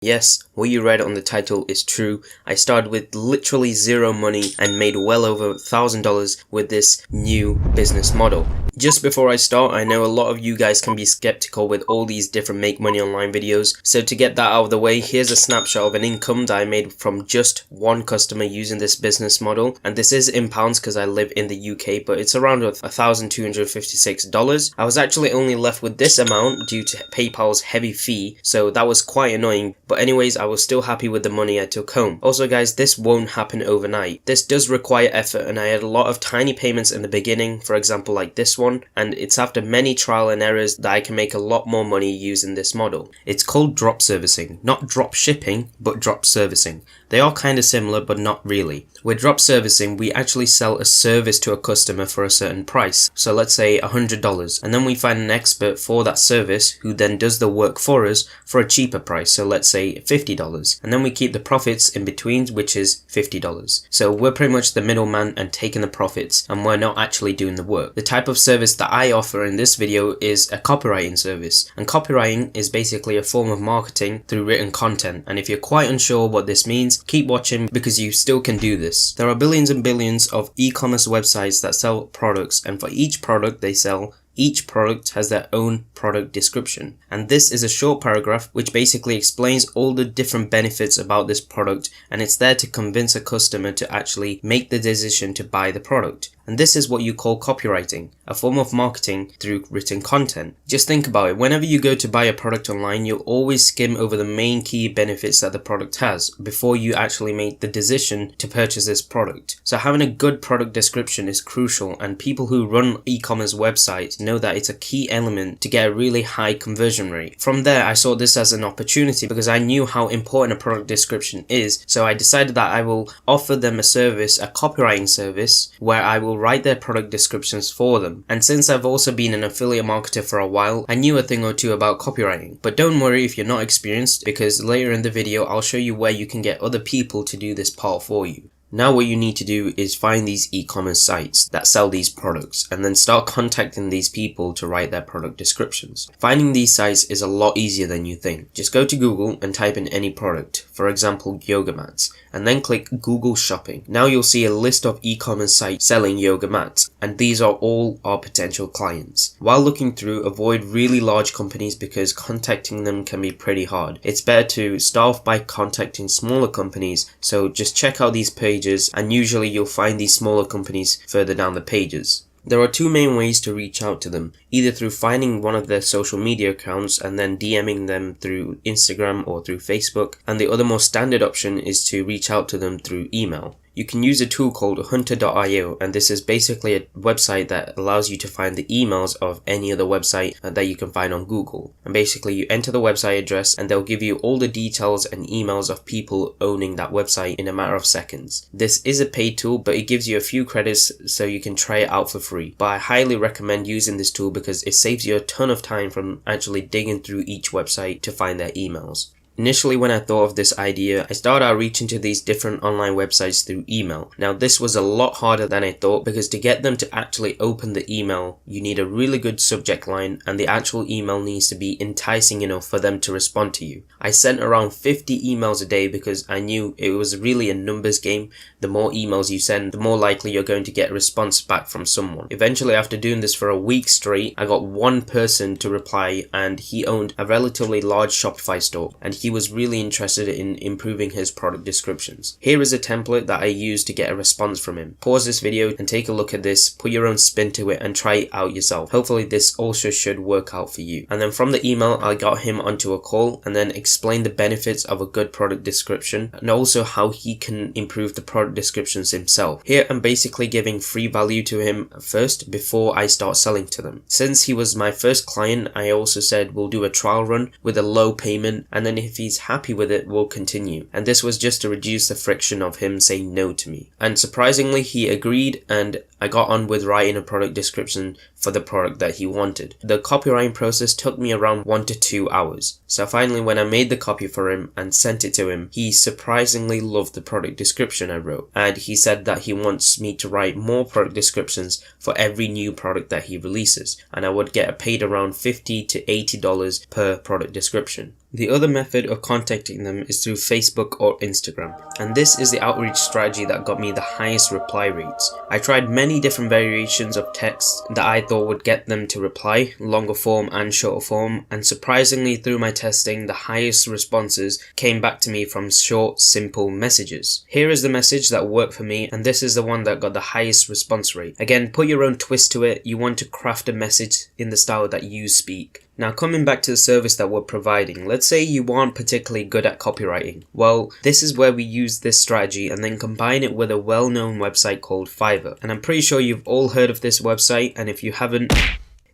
Yes, what you read on the title is true. I started with literally zero money and made well over $1,000 with this new business model. Just before I start, I know a lot of you guys can be skeptical with all these different make money online videos. So to get that out of the way, here's a snapshot of an income that I made from just one customer using this business model. And this is in pounds because I live in the UK, but it's around $1,256. I was actually only left with this amount due to PayPal's heavy fee, so that was quite annoying. But anyways, I was still happy with the money I took home. Also guys, this won't happen overnight. This does require effort, and I had a lot of tiny payments in the beginning, for example like this one, and it's after many trial and errors that I can make a lot more money using this model. It's called drop servicing, not drop shipping, but drop servicing. They are kind of similar, but not really. With drop servicing, we actually sell a service to a customer for a certain price. So let's say $100, and then we find an expert for that service who then does the work for us for a cheaper price. So let's say $50, and then we keep the profits in between, which is $50. So we're pretty much the middleman and taking the profits, and we're not actually doing the work. The type of service that I offer in this video is a copywriting service, and copywriting is basically a form of marketing through written content. And if you're quite unsure what this means, keep watching because you still can do this. There are billions and billions of e-commerce websites that sell products, and for each product they sell, each product has their own product description. And this is a short paragraph which basically explains all the different benefits about this product, and it's there to convince a customer to actually make the decision to buy the product. And this is what you call copywriting, a form of marketing through written content. Just think about it, whenever you go to buy a product online, you'll always skim over the main key benefits that the product has before you actually make the decision to purchase this product. So having a good product description is crucial, and people who run e-commerce websites know that it's a key element to get a really high conversion rate. From there, I saw this as an opportunity because I knew how important a product description is, so I decided that I will offer them a service, a copywriting service, where I will write their product descriptions for them. And since I've also been an affiliate marketer for a while, I knew a thing or two about copywriting. But don't worry if you're not experienced, because later in the video I'll show you where you can get other people to do this part for you. Now what you need to do is find these e-commerce sites that sell these products and then start contacting these people to write their product descriptions. Finding these sites is a lot easier than you think. Just go to Google and type in any product, for example yoga mats, and then click Google Shopping. Now you'll see a list of e-commerce sites selling yoga mats, and these are all our potential clients. While looking through, avoid really large companies because contacting them can be pretty hard. It's better to start off by contacting smaller companies, so just check out these pages, and usually you'll find these smaller companies further down the pages. There are two main ways to reach out to them, either through finding one of their social media accounts and then DMing them through Instagram or through Facebook, and the other more standard option is to reach out to them through email. You can use a tool called hunter.io, and this is basically a website that allows you to find the emails of any other website that you can find on Google. And basically you enter the website address and they'll give you all the details and emails of people owning that website in a matter of seconds. This is a paid tool, but it gives you a few credits so you can try it out for free. But I highly recommend using this tool because it saves you a ton of time from actually digging through each website to find their emails. Initially, when I thought of this idea, I started outreaching to these different online websites through email. Now, this was a lot harder than I thought because to get them to actually open the email, you need a really good subject line, and the actual email needs to be enticing enough for them to respond to you. I sent around 50 emails a day because I knew it was really a numbers game. The more emails you send, the more likely you're going to get a response back from someone. Eventually, after doing this for a week straight, I got one person to reply, and he owned a relatively large Shopify store, and he was really interested in improving his product descriptions. Here is a template that I used to get a response from him. Pause this video and take a look at this, put your own spin to it and try it out yourself. Hopefully this also should work out for you. And then from the email, I got him onto a call and then explained the benefits of a good product description and also how he can improve the product descriptions himself. Here I'm basically giving free value to him first before I start selling to them. Since he was my first client, I also said we'll do a trial run with a low payment, and then if he's happy with it, we'll continue. And this was just to reduce the friction of him saying no to me. And surprisingly, he agreed, and I got on with writing a product description for the product that he wanted. The copywriting process took me around 1 to 2 hours. So finally, when I made the copy for him and sent it to him, he surprisingly loved the product description I wrote, and he said that he wants me to write more product descriptions for every new product that he releases, and I would get paid around $50 to $80 per product description. The other method of contacting them is through Facebook or Instagram, and this is the outreach strategy that got me the highest reply rates. I tried many different variations of text that I thought would get them to reply, longer form and shorter form, and surprisingly through my testing, the highest responses came back to me from short, simple messages. Here is the message that worked for me, and this is the one that got the highest response rate. Again, put your own twist to it. You want to craft a message in the style that you speak. Now, coming back to the service that we're providing, let's say you aren't particularly good at copywriting. Well, this is where we use this strategy and then combine it with a well-known website called Fiverr. And I'm pretty sure you've all heard of this website, and if you haven't,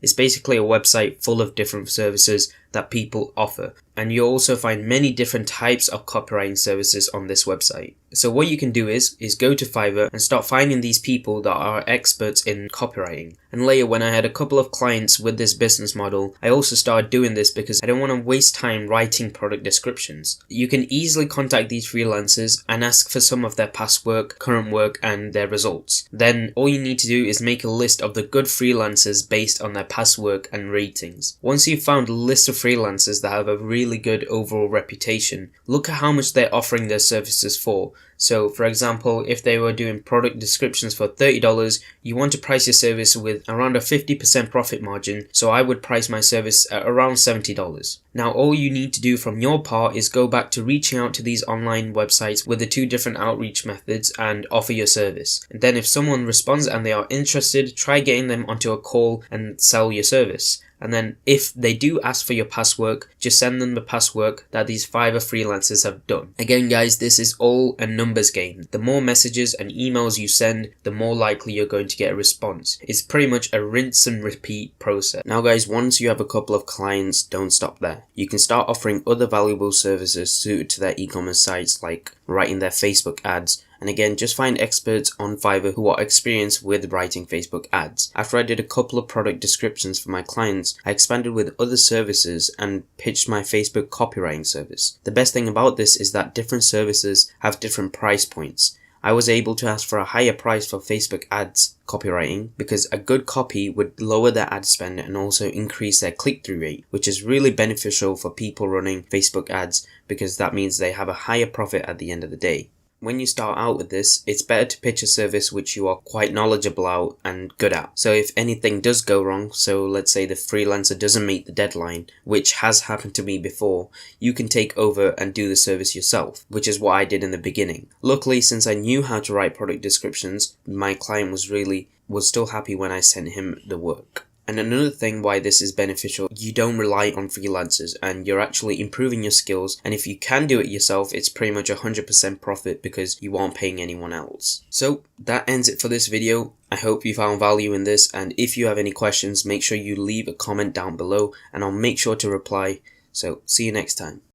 it's basically a website full of different services that people offer. And you'll also find many different types of copywriting services on this website. So what you can do is go to Fiverr and start finding these people that are experts in copywriting. And later, when I had a couple of clients with this business model, I also started doing this because I don't want to waste time writing product descriptions. You can easily contact these freelancers and ask for some of their past work, current work, and their results. Then all you need to do is make a list of the good freelancers based on their past work and ratings. Once you've found a list of freelancers that have a really good overall reputation, look at how much they're offering their services for. So for example, if they were doing product descriptions for $30, you want to price your service with around a 50% profit margin, so I would price my service at around $70. Now all you need to do from your part is go back to reaching out to these online websites with the two different outreach methods and offer your service. And then if someone responds and they are interested, try getting them onto a call and sell your service. And then if they do ask for your past work, just send them the past work that these Fiverr freelancers have done. Again guys, this is all a numbers game. The more messages and emails you send, the more likely you're going to get a response. It's pretty much a rinse and repeat process. Now guys, once you have a couple of clients, don't stop there. You can start offering other valuable services suited to their e-commerce sites, like writing their Facebook ads. And again, just find experts on Fiverr who are experienced with writing Facebook ads. After I did a couple of product descriptions for my clients, I expanded with other services and pitched my Facebook copywriting service. The best thing about this is that different services have different price points. I was able to ask for a higher price for Facebook ads copywriting because a good copy would lower their ad spend and also increase their click-through rate, which is really beneficial for people running Facebook ads because that means they have a higher profit at the end of the day. When you start out with this, it's better to pitch a service which you are quite knowledgeable out and good at. So if anything does go wrong, so let's say the freelancer doesn't meet the deadline, which has happened to me before, you can take over and do the service yourself, which is what I did in the beginning. Luckily, since I knew how to write product descriptions, my client was still happy when I sent him the work. And another thing why this is beneficial, you don't rely on freelancers and you're actually improving your skills, and if you can do it yourself, it's pretty much 100% profit because you aren't paying anyone else. So that ends it for this video. I hope you found value in this, and if you have any questions, make sure you leave a comment down below and I'll make sure to reply. So see you next time.